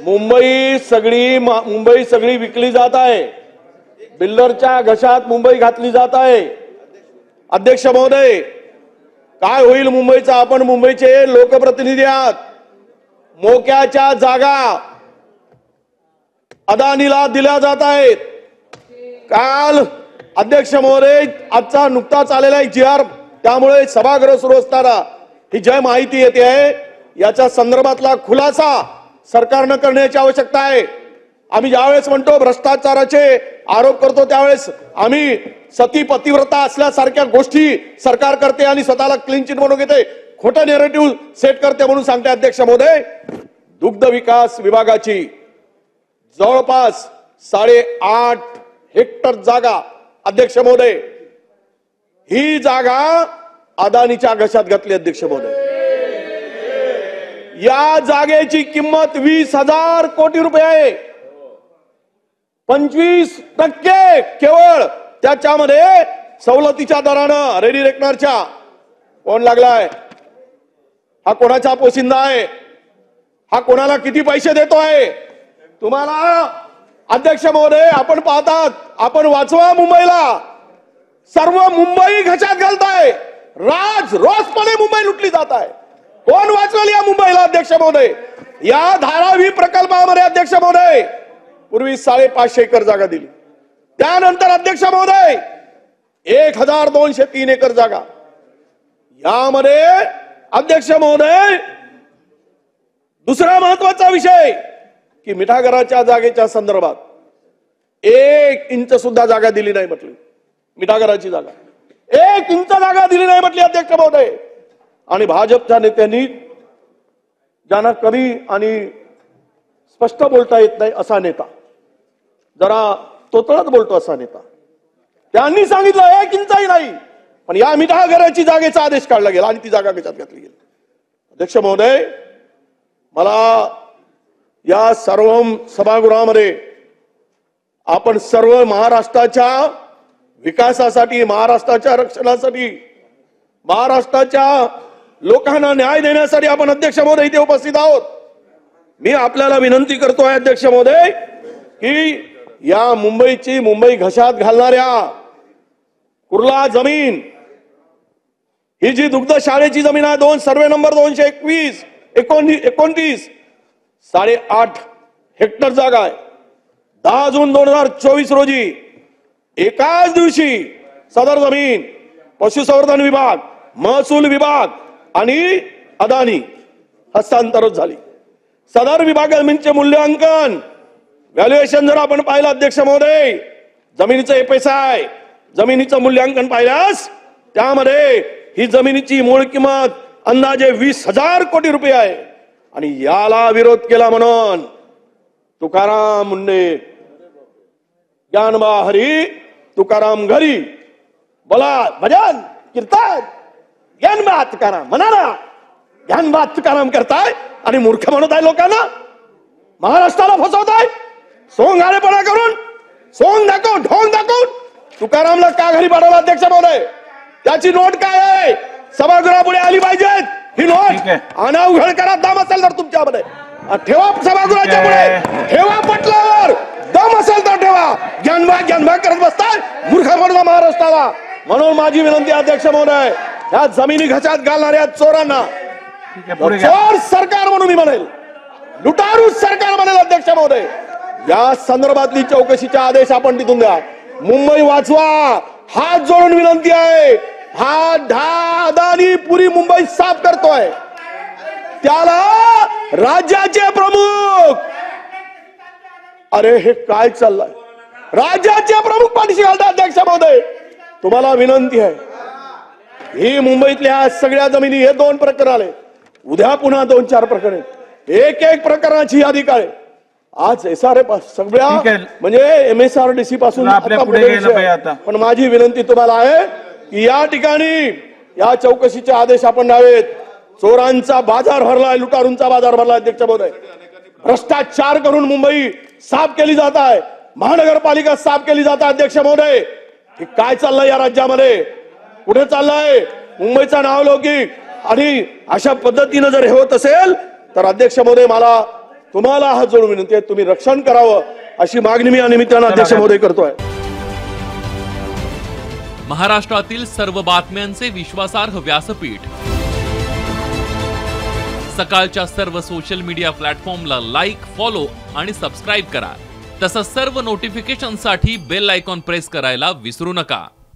मुंबई सगळी विकली जात आहे। बिल्डरच्या घशात मुंबई घातली जात आहे। अध्यक्ष महोदय, काय होईल मुंबईचा? आपण मुंबईचे लोकप्रतिनिधी आहात। मोक्याच्या जागा अदानीला दिल्या जात आहेत। काल अध्यक्ष महोदय, आजचा नुकताच आलेला एक GR, त्यामुळे सभागृह सुरू असताना ही जी माहिती येते आहे याच्या संदर्भातला खुलासा सरकारने करण्याची आवश्यकता आहे। आम्ही ज्यावेळेस म्हणतो भ्रष्टाचाराचे आरोप करतो त्यावेळेस आम्ही सती पतिव्रता असल्यासारख्या गोष्टी सरकार करते आणि स्वतःला क्लीन चिट म्हणून घेते, खोटं नॅरेटिव्ह सेट करते म्हणून सांगते। अध्यक्ष महोदय, दुग्ध विकास विभागाची जवळपास 8.5 हेक्टर जागा, अध्यक्ष महोदय, ही जागा अदानीच्या घशात घातली। अध्यक्ष महोदय, या जागेची किंमत 20,000 कोटी रुपये आहे। 25% केवळ त्याच्यामध्ये सवलतीच्या दरानं रेडी रेकनरच्या। कोण लागलाय? हा कोणाचा पोशिंदा आहे? हा कोणाला किती पैसे देतो आहे? तुम्हाला अध्यक्ष महोदय, आपण पाहतात, आपण वाचवा मुंबईला, सर्व मुंबई घशात घालताय। रोजपणे मुंबई लुटली जात आहे। कोण वाचवेल या मुंबईला? अध्यक्ष महोदय, या धारावी प्रकल्पामध्ये अध्यक्ष महोदय पूर्वी 550 एकर जागा दिली, त्यानंतर अध्यक्ष महोदय 1203 एकर जागा। यामध्ये अध्यक्ष महोदय दुसरा महत्वाचा विषय की मिठागराच्या जागेच्या संदर्भात 1 इंच सुद्धा जागा दिली नाही म्हटली। मिठागराची जागा 1 इंच जागा दिली नाही म्हटली अध्यक्ष महोदय। आणि भाजपच्या नेत्यांनी, ज्यांना कमी आणि स्पष्ट बोलता येत नाही असा नेता, जरा तोतळत बोलतो असा नेता, त्यांनी सांगितलं 1 इंचही नाही, पण या मिठागराची जागेचा आदेश काढला गेला आणि ती जागा घशात घातली गेली। अध्यक्ष महोदय, मला या सर्व सभागृहामध्ये आपण सर्व महाराष्ट्राच्या विकासासाठी, महाराष्ट्राच्या रक्षणासाठी, महाराष्ट्राच्या लोकांना न्याय देण्यासाठी आपण अध्यक्ष महोदय इथे उपस्थित आहोत। मी आपल्याला विनंती करतोय अध्यक्ष महोदय की या मुंबई घशात घालणाऱ्या कुर्ला जमीन, ही जी दुग्ध शाळेची जमीन आहे, सर्वे नंबर 221 29 8.5 हेक्टर जागा आहे। 10 जून 2024 रोजी एकाच दिवशी सदर जमीन पशुसंवर्धन विभाग, महसूल विभाग आणि अदानी हस्तांतरित झाली। सदर विभाग जमीनचे मूल्यांकन, व्हॅल्युएशन जर आपण पाहिलं अध्यक्ष महोदय, जमिनीचं FSI, जमिनीचं मूल्यांकन पाहिल्यास त्यामध्ये ही जमिनीची मूळ किंमत अंदाजे 20,000 कोटी रुपये आहे। आणि याला विरोध केला म्हणून तुकाराम मुंडे, ज्ञानबा हरी तुकाराम घरी, बोला भजन कीर्तन, ज्ञानबा तुकाराम म्हणा, ज्ञानबा तुकाराम करताय आणि मूर्ख म्हणत आहे लोकांना, महाराष्ट्राला फसवताय सोंगाळेपणा करून, सोंग दाखवून, ढोंग दाखवून। तुकारामला का घरी पाठवलं अध्यक्ष महोदय? त्याची नोट काय आहे? सभागृहापुढे आली पाहिजे ही नोट। अनावघड करा, दम असेल तर तुमच्यामध्ये ठेवा, सभागृहाच्या पुढे ठेवा, पटलावर दम असेल तर ठेवा। ज्ञानबा करत बसताय मूर्ख म्हणून महाराष्ट्राला। म्हणून माझी विनंती अध्यक्ष महोदय, या जमिनी घशात घालणाऱ्या चोरांना चोर सरकार म्हणून मी म्हणेल, लुटारू सरकार म्हणेल अध्यक्ष महोदय, या संदर्भातली चौकशीचे आदेश आपण तिथून द्या। मुंबई वाचवा, हात जोडून विनंती आहे। हा अदानी पुरी मुंबई साफ करतोय, त्याला राज्याचे प्रमुख, अरे हे काय चाललंय? राज्याचे प्रमुख पाठीशी घालतात अध्यक्ष महोदय। तुम्हाला विनंती आहे, ही मुंबईतल्या सगळ्या जमिनी, हे 2 प्रकरण आले, उद्या पुन्हा 2-4 प्रकरण, एक प्रकरणाची यादी काय आज SRF सगळ्या म्हणजे MSRDC पासून। पण माझी विनंती तुम्हाला आहे की या ठिकाणी या चौकशीचे आदेश आपण द्यावेत। चोरांचा बाजार भरलाय, लुटारूंचा बाजार भरलाय अध्यक्ष महोदय। भ्रष्टाचार करून मुंबई साफ केली जात आहे, महानगरपालिका साफ केली जात आहे अध्यक्ष महोदय। हे काय चाललंय या राज्यामध्ये? कुठे चाललंय? मुंबईचा नावलौकिक आणि अशा पद्धतीने जर हे होत असेल तर अध्यक्ष महोदय, मला तुम्हाला हात जोडून विनंती आहे, तुम्ही रक्षण करावं अशी मागणी मी या निमित्तानं अध्यक्ष महोदय करतोय. महाराष्ट्रातील सर्व बातम्यांचे विश्वासार्ह व्यासपीठ, सकाळच्या सर्व सोशल मीडिया प्लॅटफॉर्मला लाईक, फॉलो आणि सबस्क्राईब करा. तसंच सर्व नोटिफिकेशनसाठी बेल आयकॉन प्रेस करायला विसरू नका.